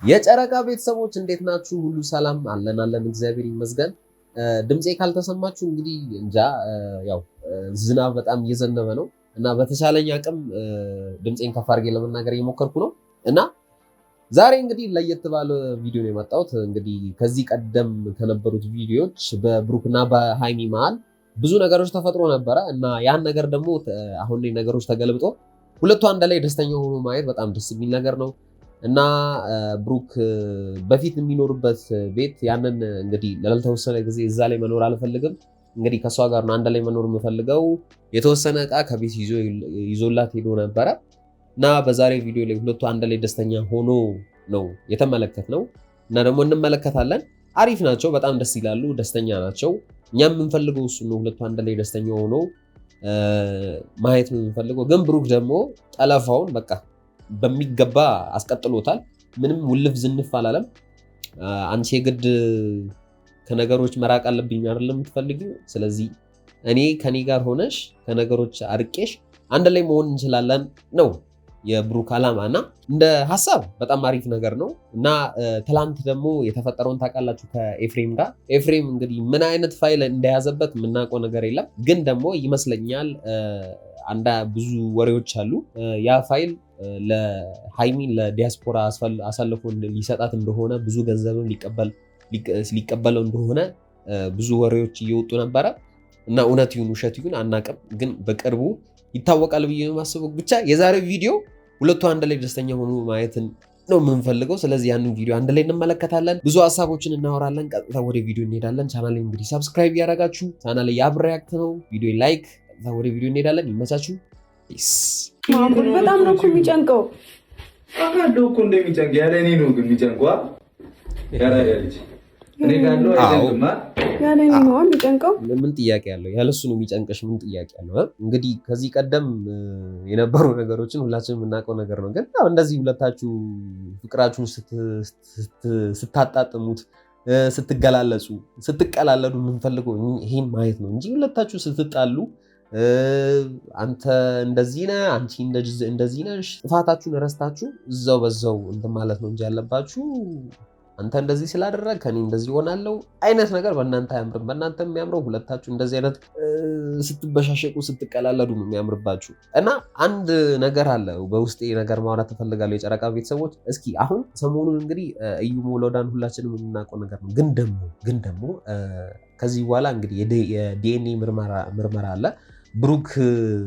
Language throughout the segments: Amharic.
የጨረቃ ቤተሰቦች እንዴት ናችሁ? ሁሉ ሰላም አለን እግዚአብሔር ይመስገን። ድምጼ ካልተሰማችሁ እንግዲህ እንጃ ያው ዝናብ በጣም እየዘነበ ነው እና በተቻለኝ አቅም ድምጼን ከፍ አድርጌ ለመናገር እየሞከርኩ ነው እና ዛሬ እንግዲህ ለየት ባለ ቪዲዮ ነው የመጣሁት። እንግዲህ ከዚህ ቀደም ከነበሩት ቪዲዮዎች በብሩክና በሃይሚ መሃል ብዙ ነገሮች ተፈጥሮ ነበረ እና ያን ነገር ደግሞ አሁን ላይ ነገሮች ተገልብጦ ሁለቱ አንድ ላይ ደስተኛ ሆኖ ማየት በጣም ደስ የሚል ነገር ነው እና ብሩክ በፊት የሚኖርበት ቤት ያንን እንግዲህ ለተወሰነ ጊዜ እዛ ላይ መኖር አልፈልግም፣ እንግዲህ ከሷ ጋር ነው አንድ ላይ መኖር የምፈልገው። የተወሰነ እቃ ከቤት ይዞላት ሄዶ ነበረ እና በዛሬ ቪዲዮ ላይ ሁለቱ አንድ ላይ ደስተኛ ሆኖ ነው የተመለከትነው እና ደግሞ እንመለከታለን። አሪፍ ናቸው፣ በጣም ደስ ይላሉ፣ ደስተኛ ናቸው። እኛም የምንፈልገው እሱ ነው፣ ሁለቱ አንድ ላይ ደስተኛ ሆኖ ማየት ነው የምንፈልገው። ግን ብሩክ ደግሞ ጠለፋውን በቃ በሚገባ አስቀጥሎታል። ምንም ውልፍ ዝንፍ አላለም። አንቺ የግድ ከነገሮች መራቅ አለብኝ አይደለም የምትፈልጊው፣ ስለዚህ እኔ ከኔ ጋር ሆነሽ ከነገሮች አርቄሽ አንድ ላይ መሆን እንችላለን ነው የብሩክ ዓላማ እና እንደ ሀሳብ በጣም አሪፍ ነገር ነው እና ትላንት ደግሞ የተፈጠረውን ታውቃላችሁ ከኤፍሬም ጋር። ኤፍሬም እንግዲህ ምን አይነት ፋይል እንደያዘበት የምናውቀው ነገር የለም፣ ግን ደግሞ ይመስለኛል ብዙ ወሬዎች አሉ ያ ፋይል ለሃይሚን ለዲያስፖራ አሳልፎ ሊሰጣት እንደሆነ ብዙ ገንዘብም ሊቀበለው እንደሆነ ብዙ ወሬዎች እየወጡ ነበረ እና እውነት ይሁን ውሸት ይሁን አናውቅም፣ ግን በቅርቡ ይታወቃል ብዬ ነው የማስበው። ብቻ የዛሬው ቪዲዮ ሁለቱ አንድ ላይ ደስተኛ ሆኖ ማየትን ነው የምንፈልገው። ስለዚህ ያንን ቪዲዮ አንድ ላይ እንመለከታለን፣ ብዙ ሀሳቦችን እናወራለን። ቀጥታ ወደ ቪዲዮ እንሄዳለን። ቻናሌ እንግዲህ ሰብስክራይብ ያደረጋችሁ ቻናሌ ያብ ሪያክት ነው፣ ቪዲዮ ላይክ፣ ቀጥታ ወደ ቪዲዮ እንሄዳለን። ይመቻችሁ። በጣም ነው እኮ የሚጨንቀው። አካዶ እኮ እንደሚጨንቅ ያለ እኔ ነው ግን የሚጨንቀው ያለ ልጅ እኔ ጋለው አይደለም ያለ እኔ ነው የሚጨንቀው። ምን ጥያቄ ያለው? ያለሱ ነው የሚጨንቀሽ? ምን ጥያቄ ያለው? እንግዲህ ከዚህ ቀደም የነበሩ ነገሮችን ሁላችንም የምናውቀው ነገር ነው። ግን ያው እንደዚህ ሁለታችሁ ፍቅራችሁን ስታጣጥሙት፣ ስትገላለጹ፣ ስትቀላለዱ የምንፈልገው ይሄን ማየት ነው እንጂ ሁለታችሁ ስትጣሉ አንተ እንደዚህ ነህ አንቺ እንደዚህ ነሽ ጥፋታችሁን ረስታችሁ እዛው በዛው እንትን ማለት ነው እንጂ ያለባችሁ አንተ እንደዚህ ስላደረግ ከኔ እንደዚህ ሆናለሁ አይነት ነገር በእናንተ አያምርም። በእናንተ የሚያምረው ሁለታችሁ እንደዚህ አይነት ስትበሻሸቁ ስትቀላለዱ ነው የሚያምርባችሁ። እና አንድ ነገር አለ በውስጤ ነገር ማውራት እፈልጋለሁ የጨረቃ ቤተሰቦች። እስኪ አሁን ሰሞኑን እንግዲህ እዩ ሞሎዳን ሁላችንም የምናውቀው ነገር ነው። ግን ደግሞ ከዚህ በኋላ እንግዲህ የዲኤንኤ ምርመራ አለ። ብሩክ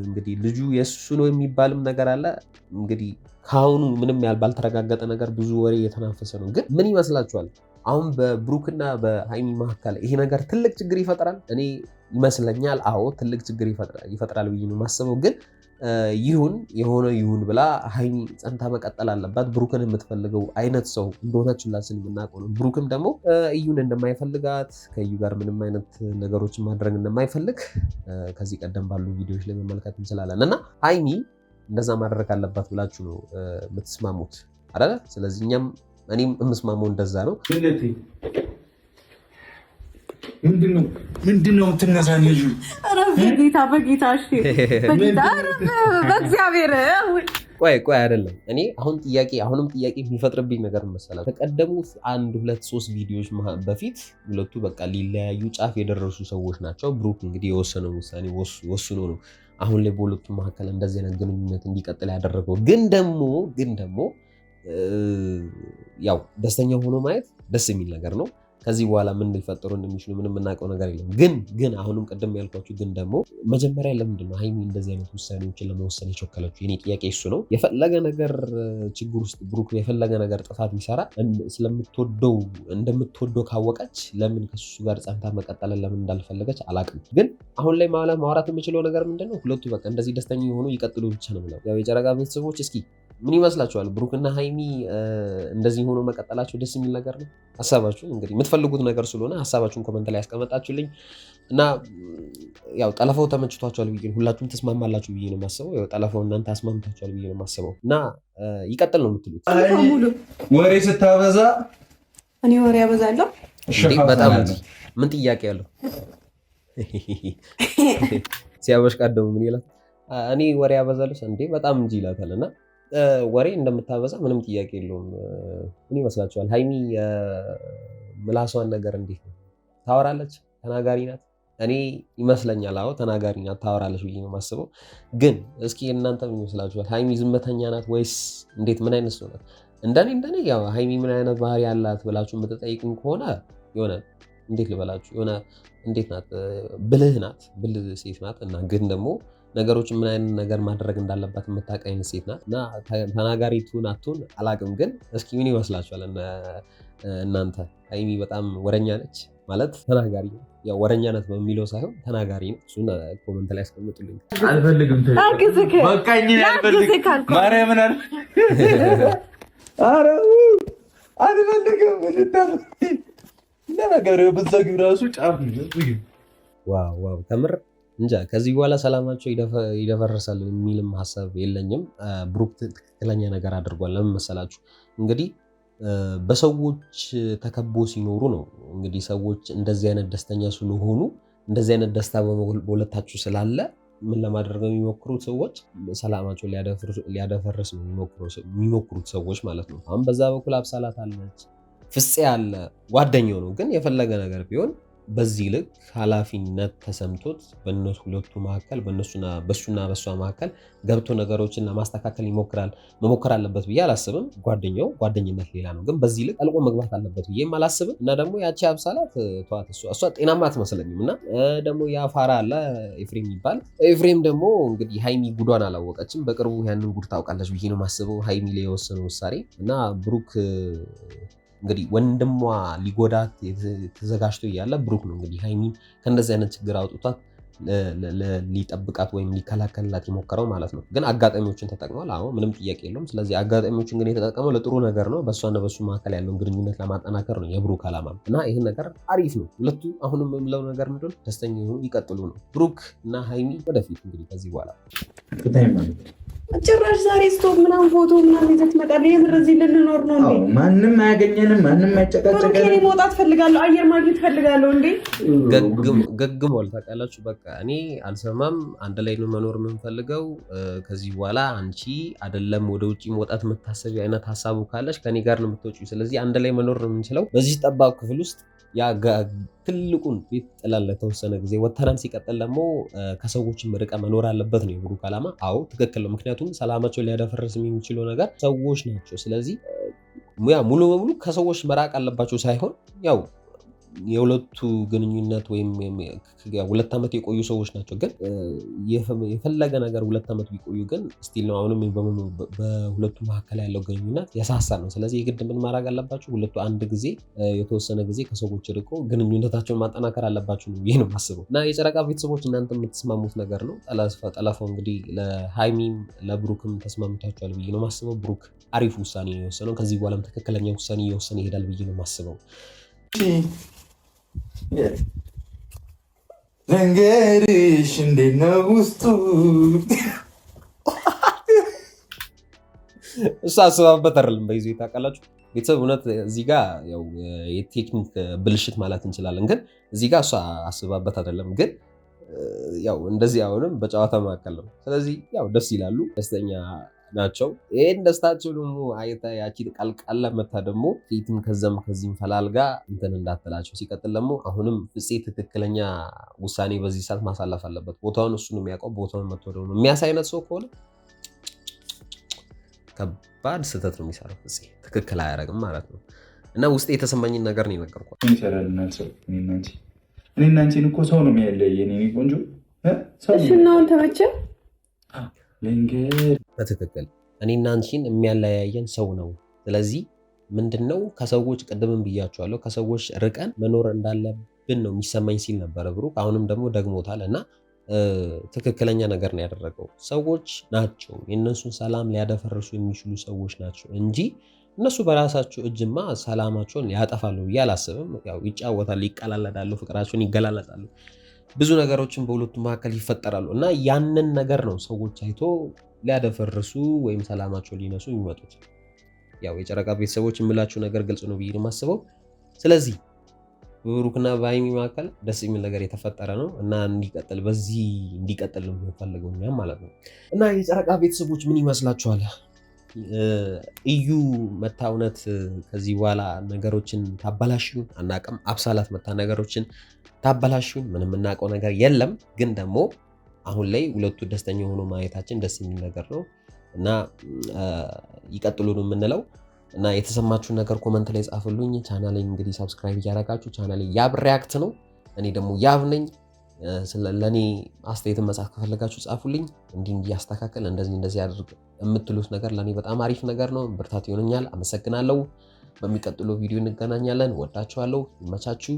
እንግዲህ ልጁ የእሱ ነው የሚባልም ነገር አለ። እንግዲህ ከአሁኑ ምንም ባልተረጋገጠ ነገር ብዙ ወሬ የተናፈሰ ነው። ግን ምን ይመስላችኋል? አሁን በብሩክና በሃይሚ መካከል ይሄ ነገር ትልቅ ችግር ይፈጥራል? እኔ ይመስለኛል አዎ ትልቅ ችግር ይፈጥራል ብዬ ነው የማስበው። ግን ይሁን ብላ ሃይሚ ጸንታ መቀጠል አለባት። ብሩክን የምትፈልገው አይነት ሰው እንደሆነች ሁላችን የምናውቀው ነው። ብሩክም ደግሞ እዩን እንደማይፈልጋት ከእዩ ጋር ምንም አይነት ነገሮችን ማድረግ እንደማይፈልግ ከዚህ ቀደም ባሉ ቪዲዮዎች ላይ መመልከት እንችላለን እና ሃይሚ እንደዛ ማድረግ አለባት ብላችሁ ነው የምትስማሙት አይደለ? ስለዚህ እኔም የምስማመው እንደዛ ነው። ምንድነው የምትነሳኝ? በጌታ እሺ፣ በእግዚአብሔር ቆይ አይደለም። እኔ አሁንም ጥያቄ የሚፈጥርብኝ ነገር መሰላል። ከቀደሙት 1 2 3 ቪዲዮዎች በፊት ሁለቱ በቃ ሊለያዩ ጫፍ የደረሱ ሰዎች ናቸው። ብሩክ እንግዲህ የወሰነው ውሳኔ ወስኖ ነው አሁን ላይ በሁለቱ መካከል እንደዚህ አይነት ግንኙነት እንዲቀጥል ያደረገው። ግን ደግሞ ያው ደስተኛ ሆኖ ማየት ደስ የሚል ነገር ነው። ከዚህ በኋላ ምን ሊፈጠሩ እንደሚችሉ ምንም የምናውቀው ነገር የለም። ግን አሁንም ቅድም ያልኳችሁ ግን ደግሞ መጀመሪያ ለምንድን ነው ሃይሚ እንደዚህ አይነት ውሳኔዎችን ለመወሰን የቸከለችው? የኔ ጥያቄ እሱ ነው። የፈለገ ነገር ችግር ውስጥ ብሩክ የፈለገ ነገር ጥፋት ቢሰራ እንደምትወደው ካወቀች ለምን ከሱ ጋር ጸንታ መቀጠልን ለምን እንዳልፈለገች አላውቅም። ግን አሁን ላይ ማውራት የምችለው ነገር ምንድነው? ሁለቱ በቃ እንደዚህ ደስተኛ የሆኑ ይቀጥሉ ብቻ ነው ብለው። ያው የጨረቃ ቤተሰቦች እስኪ ምን ይመስላችኋል? ብሩክና ሃይሚ እንደዚህ ሆኖ መቀጠላቸው ደስ የሚል ነገር ነው? ሀሳባችሁ እንግዲህ የምትፈልጉት ነገር ስለሆነ ሀሳባችሁን ኮመንት ላይ ያስቀመጣችሁልኝ እና ያው ጠለፋው ተመችቷችኋል ብዬ ሁላችሁም ተስማማላችሁ ብዬ ነው የማስበው። ያው ጠለፋው እናንተ አስማምታችኋል ብዬ ነው የማስበው እና ይቀጥል ነው የምትሉት? ወሬ ስታበዛ እኔ ወሬ ያበዛለሁ በጣም ምን ጥያቄ ያለው ሲያበሽቃት ደግሞ ምን ይላል? እኔ ወሬ ያበዛለሁ እንዴ በጣም እንጂ ይላታል እና ወሬ እንደምታበዛ ምንም ጥያቄ የለውም። ምን ይመስላችኋል? ሀይሚ ምላሷን ነገር እንዴት ነው? ታወራለች? ተናጋሪ ናት? እኔ ይመስለኛል አዎ ተናጋሪ ናት፣ ታወራለች ብዬ ነው የማስበው። ግን እስኪ እናንተ ምን ይመስላችኋል? ሀይሚ ዝምተኛ ናት ወይስ እንዴት? ምን አይነት ሰው ናት? እንደኔ ያው ሀይሚ ምን አይነት ባህሪ ያላት ብላችሁ የምትጠይቁኝ ከሆነ የሆነ እንዴት ልበላችሁ የሆነ እንዴት ናት? ብልህ ናት፣ ብልህ ሴት ናት። እና ግን ደግሞ ነገሮችን ምን አይነት ነገር ማድረግ እንዳለባት የምታውቅ አይነት ሴት ናት። እና ተናጋሪ ትሁን አትሁን አላውቅም። ግን እስኪ ምን ይመስላችኋል እናንተ? ሀይሚ በጣም ወረኛ ነች ማለት ተናጋሪ ነው? ያው ወረኛ ናት በሚለው ሳይሆን ተናጋሪ ነው። እሱን ኮመንት ላይ አስቀምጡልኝ። አልፈልግም በቃኝ። ማርያምን አልፈልግም ነገር ብትዘጊው ራሱ ጫፍ ዋው ከምር እንጃ ከዚህ በኋላ ሰላማቸው ይደፈርሳል የሚልም ሀሳብ የለኝም። ብሩክ ትክክለኛ ነገር አድርጓል። ለምን መሰላችሁ? እንግዲህ በሰዎች ተከቦ ሲኖሩ ነው እንግዲህ ሰዎች እንደዚህ አይነት ደስተኛ ስለሆኑ እንደዚህ አይነት ደስታ በሁለታችሁ ስላለ ምን ለማድረግ የሚሞክሩት ሰዎች ሰላማቸው ሊያደፈርስ ነው የሚሞክሩት ሰዎች ማለት ነው። አሁን በዛ በኩል አብሳላት አለች፣ ፍፄ አለ፣ ጓደኛው ነው። ግን የፈለገ ነገር ቢሆን በዚህ ልክ ኃላፊነት ተሰምቶት በእነሱ ሁለቱ መካከል በሱና በሷ መካከል ገብቶ ነገሮችን ለማስተካከል መሞከር አለበት ብዬ አላስብም። ጓደኛው ጓደኝነት ሌላ ነው፣ ግን በዚህ ልክ ጠልቆ መግባት አለበት ብዬም አላስብም። እና ደግሞ ያቺ አብሳላት ተዋት፣ እሷ ጤናማ አትመስለኝም። እና ደግሞ የአፋራ አለ ኤፍሬም ይባል። ኤፍሬም ደግሞ እንግዲህ ሀይሚ ጉዷን አላወቀችም። በቅርቡ ያንን ጉድ ታውቃለች ብዬ ነው የማስበው፣ ሀይሚ ላይ የወሰነው ውሳኔ እና ብሩክ እንግዲህ ወንድሟ ሊጎዳት ተዘጋጅቶ እያለ ብሩክ ነው እንግዲህ ሀይሚን ከእንደዚህ አይነት ችግር አውጥቷት ሊጠብቃት ወይም ሊከላከልላት የሞከረው ማለት ነው። ግን አጋጣሚዎችን ተጠቅሟል። አዎ ምንም ጥያቄ የለውም። ስለዚህ አጋጣሚዎችን ግን የተጠቀመው ለጥሩ ነገር ነው። በእሷና በሱ መካከል ያለውን ግንኙነት ለማጠናከር ነው የብሩክ ዓላማ እና ይህን ነገር አሪፍ ነው። ሁለቱ አሁንም የምለው ነገር ምንድን ደስተኛ የሆኑ ይቀጥሉ ነው። ብሩክ እና ሀይሚ ወደፊት እንግዲህ ከዚህ በኋላ ጭራሽ ዛሬ ስቶቭ ምናምን ፎቶ ምናምን ይዘህ ትመጣለህ። የምር እዚህ ልንኖር ነው እንዴ? ማንም አያገኘንም፣ ማንም አይጨቃጨቀንም። እኔ መውጣት ፈልጋለሁ፣ አየር ማግኘት ፈልጋለሁ። እንዴ ገግሟል። ታውቃላችሁ በቃ እኔ አልሰማም። አንድ ላይ ነው መኖር የምንፈልገው። ከዚህ በኋላ አንቺ አይደለም ወደ ውጭ መውጣት የምታሰቢ አይነት ሀሳቡ ካለሽ ከኔ ጋር ነው የምትወጪው። ስለዚህ አንድ ላይ መኖር ነው የምንችለው በዚህ ጠባብ ክፍል ውስጥ ትልቁን ቤት ጥላን ለተወሰነ ጊዜ ወተናን። ሲቀጥል ደግሞ ከሰዎችም ርቀ መኖር አለበት ነው የብሩክ ዓላማ። አዎ ትክክል ነው። ምክንያቱም ሰላማቸውን ሊያደፈርስ የሚችለው ነገር ሰዎች ናቸው። ስለዚህ ሙሉ በሙሉ ከሰዎች መራቅ አለባቸው ሳይሆን ያው የሁለቱ ግንኙነት ወይም 2 ዓመት የቆዩ ሰዎች ናቸው። ግን የፈለገ ነገር 2 ዓመት ቢቆዩ ግን ስቲል ነው አሁንም በሁለቱ መካከል ያለው ግንኙነት የሳሳ ነው። ስለዚህ የግድ ምን ማድረግ አለባቸው? ሁለቱ አንድ ጊዜ የተወሰነ ጊዜ ከሰዎች ርቆ ግንኙነታቸውን ማጠናከር አለባቸው ነው ይህ ነው የማስበው። እና የጨረቃ ቤተሰቦች እናንተ የምትስማሙት ነገር ነው። ጠለፋው እንግዲህ ለሀይሚም ለብሩክም ተስማምታችኋል ብዬ ነው የማስበው። ብሩክ አሪፍ ውሳኔ ነው የወሰነው። ከዚህ በኋላም ትክክለኛ ውሳኔ እየወሰነ ይሄዳል ብዬ ነው የማስበው። ልንገርሽ እንዴት ነው ውስጡ እሱ አስባበት አይደለም በይዞ ታውቃላችሁ ቤተሰብ። እውነት እዚህ ጋር ያው የቴክኒክ ብልሽት ማለት እንችላለን፣ ግን እዚህ ጋር እሱ አስባበት አይደለም። ግን ያው እንደዚህ አሁንም በጨዋታ መካከል ነው። ስለዚህ ያው ደስ ይላሉ፣ ደስተኛ ናቸው። ይህን ደስታቸው ደግሞ አይታ ያቺ ቃልቃላ መታ ደግሞ ፊትም ከዛም ከዚህም ፈላልጋ እንትን እንዳትላቸው። ሲቀጥል ደግሞ አሁንም ፍፄ ትክክለኛ ውሳኔ በዚህ ሰዓት ማሳለፍ አለበት። ቦታውን እሱ ነው የሚያውቀው። ቦታውን መጥቶ ደግሞ የሚያሳይ አይነት ሰው ከሆነ ከባድ ስህተት ነው የሚሰራው። ፍፄ ትክክል አያደርግም ማለት ነው። እና ውስጤ የተሰማኝን ነገር ነው የነገርኳት። ይሰራልናል ሰው እኔና አንቺን እኮ ሰው ነው የሚያለየን። እኔ ቆንጆ እሱናውን ተመቸ በትክክል እኔና አንቺን የሚያለያየን ሰው ነው። ስለዚህ ምንድነው ከሰዎች ቅድምም ብያቸዋለሁ ከሰዎች ርቀን መኖር እንዳለብን ነው የሚሰማኝ ሲል ነበረ ብሩክ። አሁንም ደግሞ ደግሞታል እና ትክክለኛ ነገር ነው ያደረገው። ሰዎች ናቸው የእነሱን ሰላም ሊያደፈርሱ የሚችሉ ሰዎች ናቸው እንጂ እነሱ በራሳቸው እጅማ ሰላማቸውን ያጠፋሉ ብዬ አላስብም። ያው ይጫወታሉ፣ ይቀላለዳሉ፣ ፍቅራቸውን ይገላለጣሉ፣ ብዙ ነገሮችን በሁለቱ መካከል ይፈጠራሉ እና ያንን ነገር ነው ሰዎች አይቶ ሊያደፈርሱ ወይም ሰላማቸው ሊነሱ የሚመጡት። ያው የጨረቃ ቤተሰቦች የምላችሁ ነገር ግልጽ ነው ብዬ ነው የማስበው። ስለዚህ በብሩክና በሀይሚ መካከል ደስ የሚል ነገር የተፈጠረ ነው እና በዚህ እንዲቀጥል ነው የምንፈልገው እኛም ማለት ነው። እና የጨረቃ ቤተሰቦች ምን ይመስላችኋል? እዩ መታ እውነት ከዚህ በኋላ ነገሮችን ታበላሹን አናውቅም። አብሳላት መታ ነገሮችን ታበላሹን ምንም የምናውቀው ነገር የለም። ግን ደግሞ አሁን ላይ ሁለቱ ደስተኛ ሆኖ ማየታችን ደስ የሚል ነገር ነው እና ይቀጥሉ ነው የምንለው እና የተሰማችሁን ነገር ኮመንት ላይ ጻፉልኝ። ቻናሌን እንግዲህ ሰብስክራይብ እያደረጋችሁ ቻናሌ ያብ ሪያክት ነው። እኔ ደግሞ ያብ ነኝ። ለእኔ አስተያየትን መጻፍ ከፈለጋችሁ ጻፉልኝ። እንዲህ ያስተካከል እንደዚህ አድርግ የምትሉት ነገር ለእኔ በጣም አሪፍ ነገር ነው፣ ብርታት ይሆነኛል። አመሰግናለሁ። በሚቀጥለው ቪዲዮ እንገናኛለን። ወዳችኋለሁ። ይመቻችሁ።